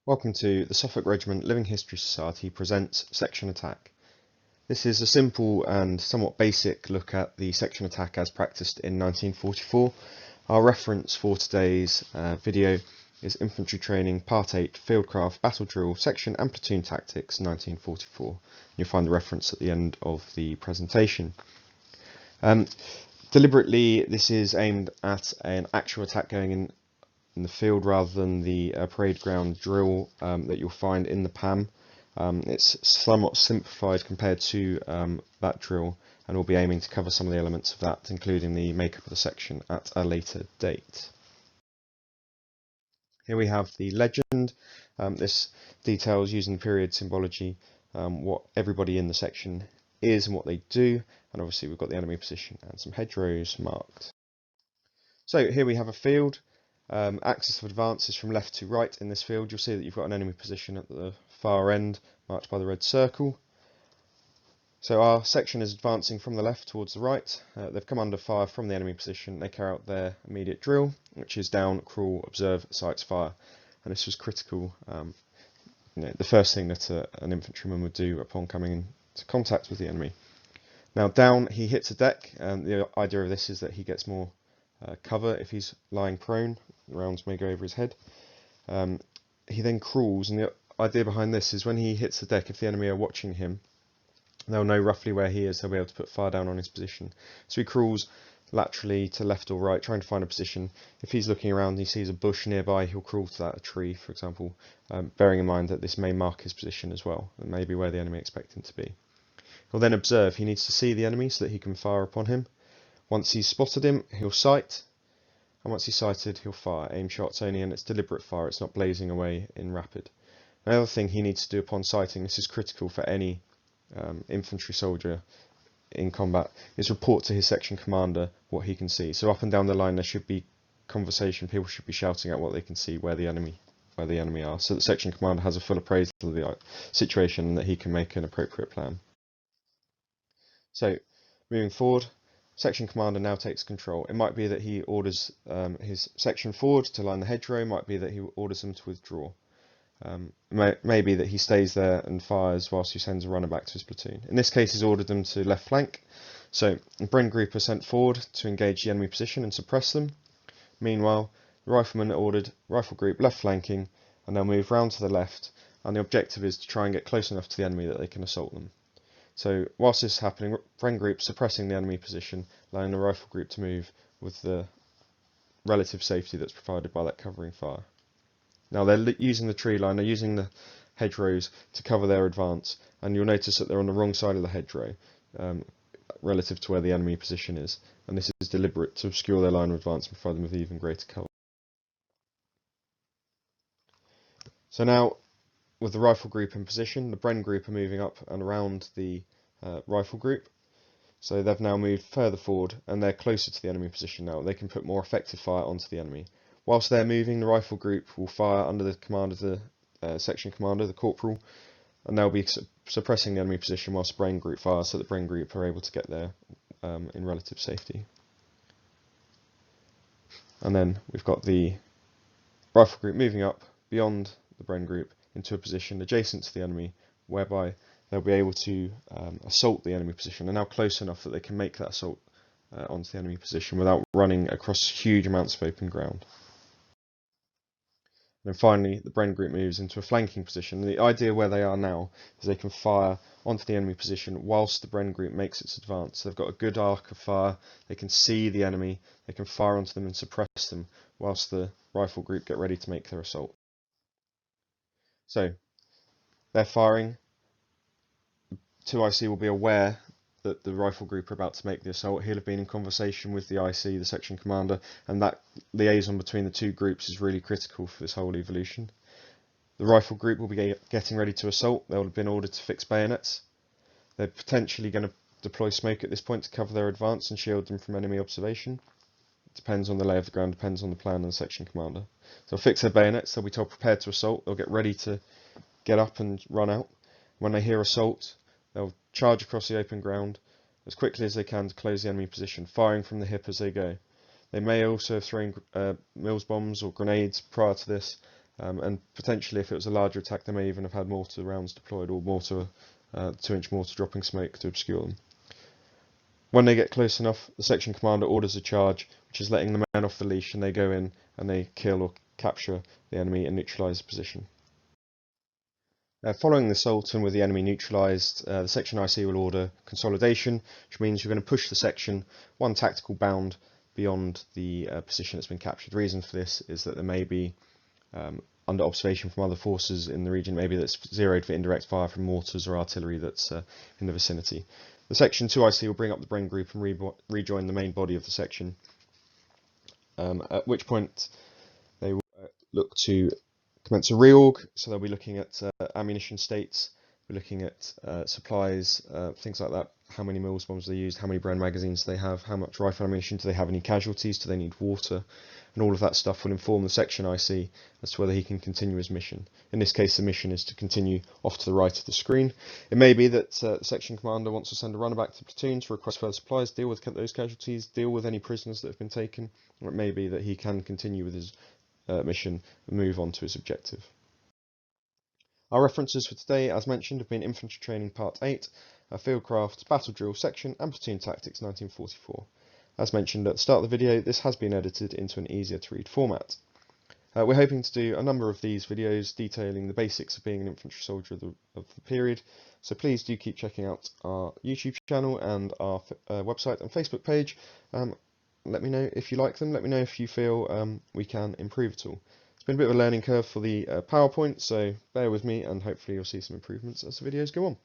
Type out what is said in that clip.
Welcome to the Suffolk Regiment Living History Society presents Section Attack. This is a simple and somewhat basic look at the section attack as practiced in 1944. Our reference for today's video is Infantry Training Part 8 Fieldcraft Battle Drill Section and Platoon Tactics 1944. You'll find the reference at the end of the presentation. Deliberately, this is aimed at an actual attack going in the field rather than the parade ground drill that you'll find in the PAM. It's somewhat simplified compared to that drill, and we'll be aiming to cover some of the elements of that, including the makeup of the section at a later date. Here we have the legend. This details, using the period symbology, what everybody in the section is and what they do, and obviously we've got the enemy position and some hedgerows marked. So here we have a field. Axis of advance is from left to right in this field. You'll see that you've got an enemy position at the far end, marked by the red circle. So our section is advancing from the left towards the right. They've come under fire from the enemy position. They carry out their immediate drill, which is down, crawl, observe, sights, fire. And this was critical. The first thing that an infantryman would do upon coming into contact with the enemy. Now down, he hits a deck, and the idea of this is that he gets more cover if he's lying prone. The rounds may go over his head. He then crawls, and the idea behind this is when he hits the deck, if the enemy are watching him, they'll know roughly where he is. They'll be able to put fire down on his position. So he crawls laterally to left or right, trying to find a position. If he's looking around and he sees a bush nearby, he'll crawl to that, a tree for example, bearing in mind that this may mark his position as well, and maybe where the enemy expect him to be. He'll then observe. He needs to see the enemy so that he can fire upon him. Once he's spotted him, he'll sight, and once he's sighted, he'll fire. Aim shots only, and it's deliberate fire, it's not blazing away in rapid. Another thing he needs to do upon sighting, this is critical for any infantry soldier in combat, is report to his section commander what he can see. So up and down the line there should be conversation, people should be shouting out what they can see, where the enemy are, so the section commander has a full appraisal of the situation and that he can make an appropriate plan. So moving forward, section commander now takes control. It might be that he orders his section forward to line the hedgerow, might be that he orders them to withdraw. May be that he stays there and fires whilst he sends a runner back to his platoon. In this case, he's ordered them to left flank. So the Bren group are sent forward to engage the enemy position and suppress them. Meanwhile, the riflemen are ordered rifle group left flanking, and they'll move round to the left, and the objective is to try and get close enough to the enemy that they can assault them. So whilst this is happening, Bren group suppressing the enemy position, allowing the rifle group to move with the relative safety that's provided by that covering fire. Now they're using the tree line, they're using the hedgerows to cover their advance, and you'll notice that they're on the wrong side of the hedgerow relative to where the enemy position is, and this is deliberate to obscure their line of advance and provide them with even greater cover. So now, with the rifle group in position, the Bren group are moving up and around the rifle group. So they've now moved further forward and they're closer to the enemy position now. They can put more effective fire onto the enemy. Whilst they're moving, the rifle group will fire under the command of the section commander, the corporal, and they'll be suppressing the enemy position whilst the Bren group fires, so the Bren group are able to get there in relative safety. And then we've got the rifle group moving up beyond the Bren group into a position adjacent to the enemy, whereby they'll be able to assault the enemy position. They're now close enough that they can make that assault onto the enemy position without running across huge amounts of open ground. And then finally, the Bren group moves into a flanking position. And the idea where they are now is they can fire onto the enemy position whilst the Bren group makes its advance. So they've got a good arc of fire, they can see the enemy, they can fire onto them and suppress them whilst the rifle group get ready to make their assault. So they're firing. 2IC will be aware that the rifle group are about to make the assault. He'll have been in conversation with the IC, the section commander, and that liaison between the two groups is really critical for this whole evolution. The rifle group will be getting ready to assault. They'll have been ordered to fix bayonets. They're potentially going to deploy smoke at this point to cover their advance and shield them from enemy observation. It depends on the lay of the ground, depends on the plan and the section commander. So they'll fix their bayonets, they'll be told prepared to assault, they'll get ready to get up and run out. When they hear assault, they'll charge across the open ground as quickly as they can to close the enemy position, firing from the hip as they go. They may also have thrown Mills bombs or grenades prior to this, and potentially if it was a larger attack they may even have had mortar rounds deployed, or mortar 2-inch mortar dropping smoke to obscure them. When they get close enough, the section commander orders a charge, which is letting the men off the leash, and they go in and they kill or capture the enemy and neutralise the position. Following the Sultan with the enemy neutralised, the section IC will order Consolidation, which means you're going to push the section one tactical bound beyond the position that's been captured. The reason for this is that there may be under observation from other forces in the region, maybe that's zeroed for indirect fire from mortars or artillery that's in the vicinity. The section 2IC will bring up the brain group and rejoin the main body of the section, at which point they will look to commence a reorg, so they'll be looking at ammunition states, we're looking at supplies, things like that, how many Mills bombs they used, how many Bren magazines they have, how much rifle ammunition, do they have any casualties, do they need water, and all of that stuff will inform the section IC as to whether he can continue his mission. In this case the mission is to continue off to the right of the screen. It may be that the section commander wants to send a runner back to the platoon to request further supplies, deal with those casualties, deal with any prisoners that have been taken, or it may be that he can continue with his mission and move on to his objective. Our references for today, as mentioned, have been Infantry Training Part 8, Fieldcraft, Battle Drill Section and Platoon Tactics 1944. As mentioned at the start of the video, this has been edited into an easier to read format. We're hoping to do a number of these videos detailing the basics of being an infantry soldier of the period, so please do keep checking out our YouTube channel and our website and Facebook page. Let me know if you like them, let me know if you feel we can improve at all. It's been a bit of a learning curve for the PowerPoint, so bear with me and hopefully you'll see some improvements as the videos go on.